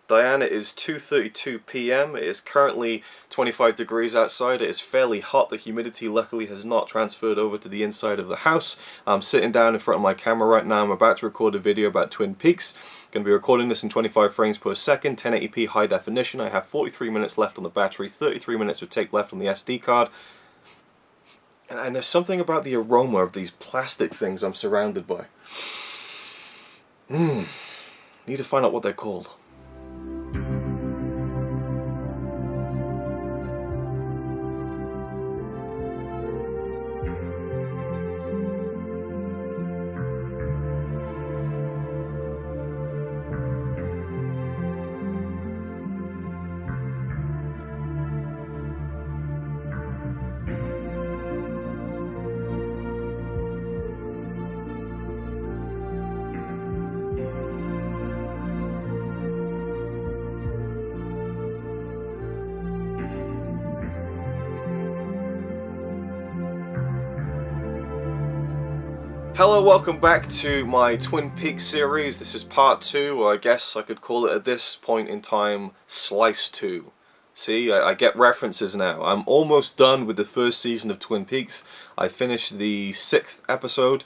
Diana, it is 2:32 p.m. It is currently 25 degrees outside. It is fairly hot. The humidity luckily has not transferred over to the inside of the house. I'm sitting down in front of my camera right now. I'm about to record a video about Twin Peaks. I'm going to be recording this in 25 frames per second, 1080p high definition. I have 43 minutes left on the battery, 33 minutes of tape left on the SD card. And there's something about the aroma of these plastic things I'm surrounded by. Need to find out what they're called. Hello, welcome back to my Twin Peaks series. This is part 2, or I guess I could call it at this point in time, Slice 2. See, I get references now. I'm almost done with the first season of Twin Peaks. I finished the 6th episode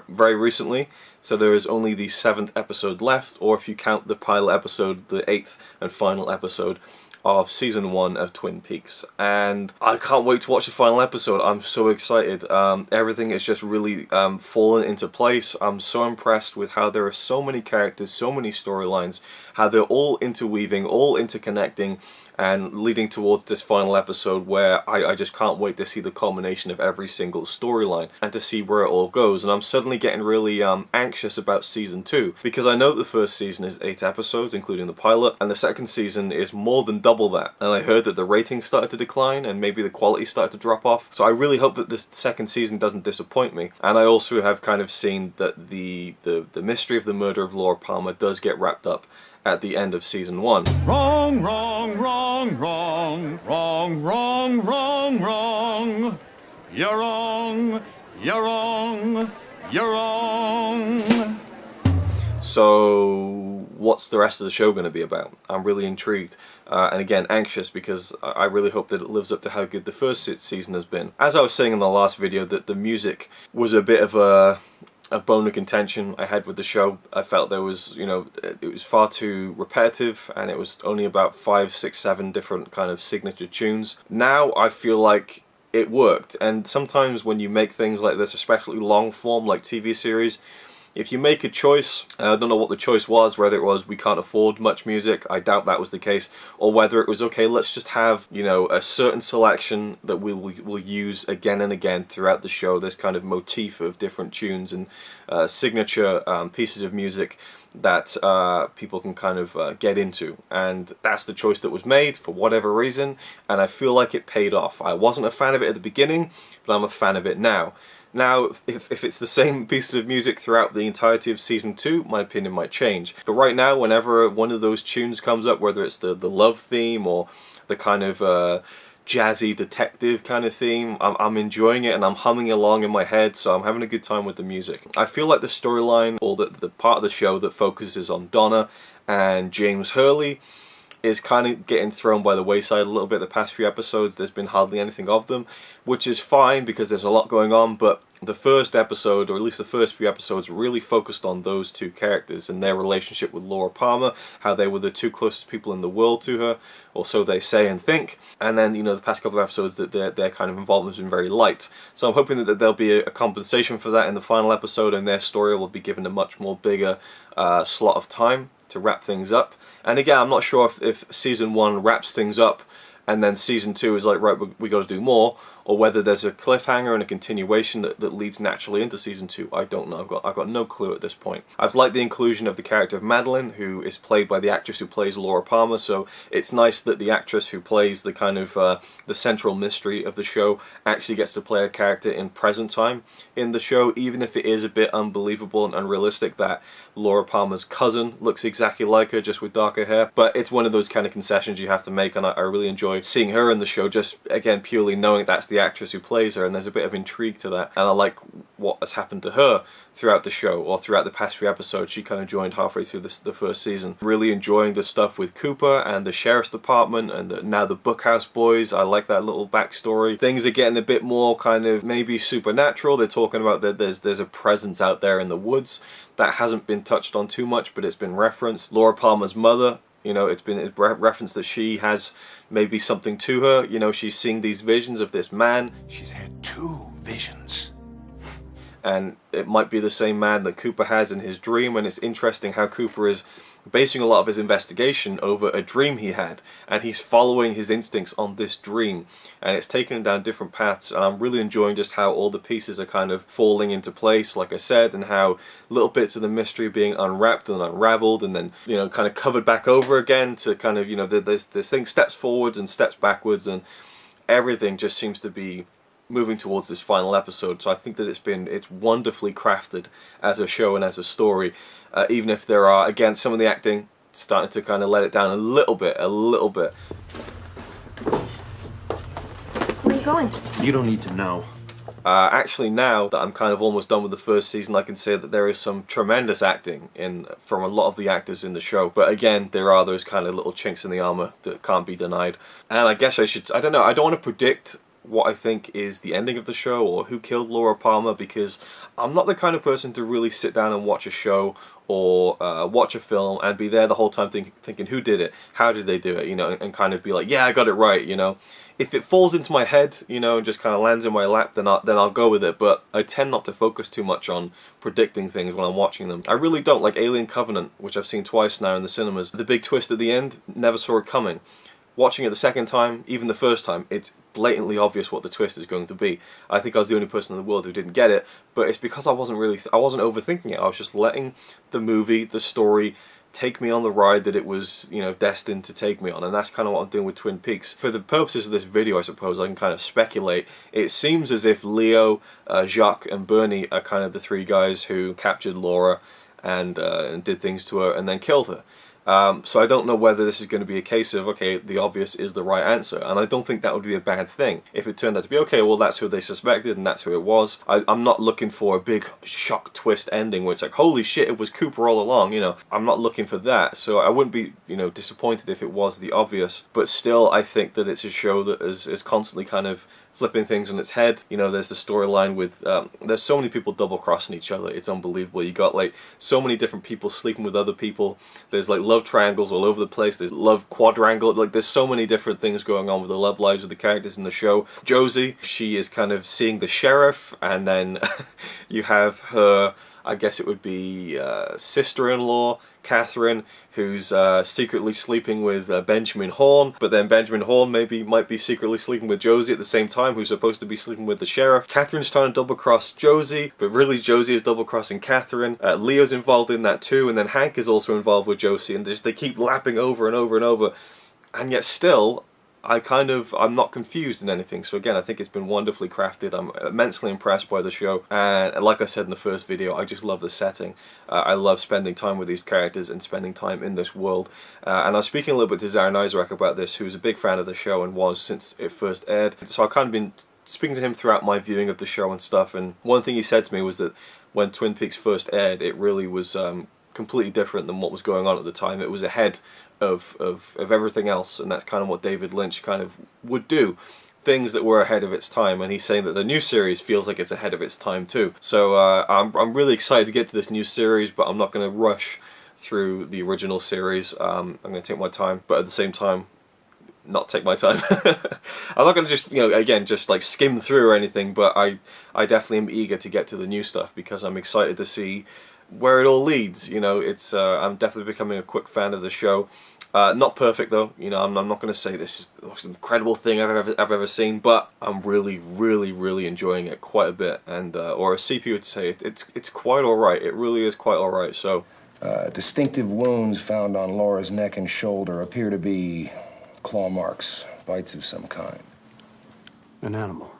very recently, so there is only the 7th episode left, or if you count the pilot episode, the 8th and final episode of season 1 of Twin Peaks, and I can't wait to watch the final episode. I'm so excited. Everything is just really fallen into place. I'm so impressed with how there are so many characters, so many storylines, how they're all interweaving, all interconnecting, and leading towards this final episode where I just can't wait to see the culmination of every single storyline and to see where it all goes. And I'm suddenly getting really anxious about season 2, because I know that the first season is 8 episodes, including the pilot, and the second season is more than double that. And I heard that the ratings started to decline and maybe the quality started to drop off. So I really hope that this second season doesn't disappoint me. And I also have kind of seen that the mystery of the murder of Laura Palmer does get wrapped up at the end of season 1. Wrong, wrong, wrong, wrong, wrong, wrong, wrong, wrong. You're wrong, you're wrong, you're wrong. So what's the rest of the show going to be about? I'm really intrigued, and again anxious, because I really hope that it lives up to how good the first season has been. As I was saying in the last video, that the music was a bit of a bone of contention I had with the show. I felt there was, it was far too repetitive, and it was only about 5, 6, 7 different kind of signature tunes. Now I feel like it worked, and sometimes when you make things like this, especially long form like TV series, if you make a choice, I don't know what the choice was, whether it was we can't afford much music, I doubt that was the case, or whether it was, okay, let's just have, a certain selection that we'll use again and again throughout the show, this kind of motif of different tunes and signature pieces of music that people can kind of get into. And that's the choice that was made for whatever reason, and I feel like it paid off. I wasn't a fan of it at the beginning, but I'm a fan of it now. Now, if it's the same pieces of music throughout the entirety of Season 2, my opinion might change. But right now, whenever one of those tunes comes up, whether it's the love theme or the kind of jazzy detective kind of theme, I'm enjoying it and I'm humming along in my head, so I'm having a good time with the music. I feel like the storyline, or the part of the show that focuses on Donna and James Hurley, is kind of getting thrown by the wayside a little bit the past few episodes. There's been hardly anything of them, which is fine because there's a lot going on, but the first episode, or at least the first few episodes, really focused on those two characters and their relationship with Laura Palmer, how they were the two closest people in the world to her, or so they say and think. And then, the past couple of episodes, that their kind of involvement has been very light. So I'm hoping that there'll be a compensation for that in the final episode, and their story will be given a much more bigger slot of time to wrap things up. And again, I'm not sure if season 1 wraps things up and then season 2 is like, right, we got to do more, or whether there's a cliffhanger and a continuation that leads naturally into season 2. I don't know. I've got no clue at this point. I've liked the inclusion of the character of Madeline, who is played by the actress who plays Laura Palmer, so it's nice that the actress who plays the kind of the central mystery of the show actually gets to play a character in present time in the show, even if it is a bit unbelievable and unrealistic that Laura Palmer's cousin looks exactly like her, just with darker hair. But it's one of those kind of concessions you have to make, and I really enjoy seeing her in the show, just again purely knowing that's the the actress who plays her, and there's a bit of intrigue to that, and I like what has happened to her throughout the show, or throughout the past few episodes. She kind of joined halfway through the first season. Really enjoying the stuff with Cooper and the sheriff's department, and now the Bookhouse Boys. I like that little backstory. Things are getting a bit more kind of maybe supernatural. They're talking about that there's a presence out there in the woods that hasn't been touched on too much, but it's been referenced. Laura Palmer's mother, you know, it's been referenced that she has maybe something to her. You know, she's seeing these visions of this man. She's had 2 visions. And it might be the same man that Cooper has in his dream, and it's interesting how Cooper is basing a lot of his investigation over a dream he had, and he's following his instincts on this dream, and it's taken him down different paths. And I'm really enjoying just how all the pieces are kind of falling into place, like I said, and how little bits of the mystery being unwrapped and unraveled, and then, you know, kind of covered back over again to kind of, you know, there's this thing steps forwards and steps backwards, and everything just seems to be moving towards this final episode. So I think that it's wonderfully crafted as a show and as a story, even if there are, again, some of the acting starting to kind of let it down a little bit. Where are you going? You don't need to know. Actually, now that I'm kind of almost done with the first season, I can say that there is some tremendous acting from a lot of the actors in the show. But again, there are those kind of little chinks in the armor that can't be denied. And I guess I don't know, I don't want to predict what I think is the ending of the show or who killed Laura Palmer, because I'm not the kind of person to really sit down and watch a show or watch a film and be there the whole time thinking who did it, how did they do it, you know, and kind of be like, yeah, I got it right, you know. If it falls into my head, you know, and just kind of lands in my lap, then I'll go with it. But I tend not to focus too much on predicting things when I'm watching them. I really don't. Like Alien Covenant, which I've seen twice now in the cinemas. The big twist at the end, never saw it coming. Watching it the second time, even the first time, it's blatantly obvious what the twist is going to be. I think I was the only person in the world who didn't get it, but it's because I wasn't overthinking it. I was just letting the movie, the story, take me on the ride that it was, you know, destined to take me on, and that's kind of what I'm doing with Twin Peaks. For the purposes of this video, I suppose, I can kind of speculate. It seems as if Leo, Jacques, and Bernie are kind of the 3 guys who captured Laura and did things to her and then killed her. So I don't know whether this is going to be a case of, okay, the obvious is the right answer, and I don't think that would be a bad thing. If it turned out to be, okay, well, that's who they suspected and that's who it was. I'm not looking for a big shock twist ending where it's like, holy shit, it was Cooper all along, you know. I'm not looking for that, so I wouldn't be, you know, disappointed if it was the obvious, but still I think that it's a show that is constantly kind of flipping things on its head. You know, there's the storyline with, there's so many people double-crossing each other, it's unbelievable. You got, like, so many different people sleeping with other people. There's, like, love triangles all over the place. There's love quadrangle. Like, there's so many different things going on with the love lives of the characters in the show. Josie, she is kind of seeing the sheriff, and then you have her, I guess it would be sister-in-law, Catherine, who's secretly sleeping with Benjamin Horne, but then Benjamin Horne might be secretly sleeping with Josie at the same time, who's supposed to be sleeping with the sheriff. Catherine's trying to double-cross Josie, but really Josie is double-crossing Catherine. Leo's involved in that too, and then Hank is also involved with Josie, and they keep lapping over and over and over, and yet still, I'm not confused in anything. So again, I think it's been wonderfully crafted. I'm immensely impressed by the show, and like I said in the first video, I just love the setting. I love spending time with these characters and spending time in this world. And I was speaking a little bit to Zara Nizrak about this, who's a big fan of the show and was since it first aired. So I've kind of been speaking to him throughout my viewing of the show and stuff, and one thing he said to me was that when Twin Peaks first aired, it really was completely different than what was going on at the time. It was ahead of everything else, and that's kind of what David Lynch kind of would do. Things that were ahead of its time, and he's saying that the new series feels like it's ahead of its time too. So I'm really excited to get to this new series, but I'm not going to rush through the original series. I'm going to take my time, but at the same time, not take my time. I'm not going to just, you know, again, just like skim through or anything, but I definitely am eager to get to the new stuff because I'm excited to see where it all leads. You know, it's I'm definitely becoming a quick fan of the show. Not perfect though, you know. I'm not going to say this is the most incredible thing I've ever seen, but I'm really enjoying it quite a bit. And or as CP would say, it's quite all right. It really is quite all right. So, distinctive wounds found on Laura's neck and shoulder appear to be claw marks, bites of some kind. An animal.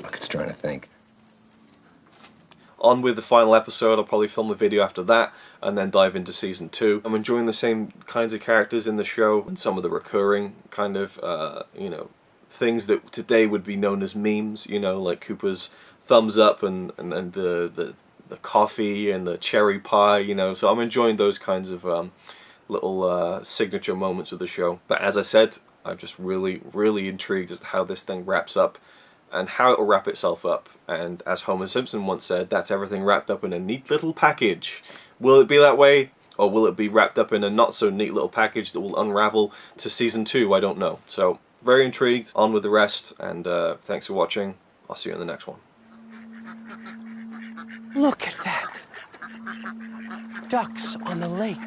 Look, it's trying to think. on with the final episode. I'll probably film a video after that and then dive into season 2. I'm enjoying the same kinds of characters in the show and some of the recurring kind of, you know, things that today would be known as memes, you know, like Cooper's thumbs up and the coffee and the cherry pie, you know. So I'm enjoying those kinds of little signature moments of the show. But as I said, I'm just really intrigued as to how this thing wraps up and how it will wrap itself up. And as Homer Simpson once said, that's everything wrapped up in a neat little package. Will it be that way? Or will it be wrapped up in a not so neat little package that will unravel to season 2? I don't know. So very intrigued. On with the rest. And thanks for watching. I'll see you in the next one. Look at that. Ducks on the lake.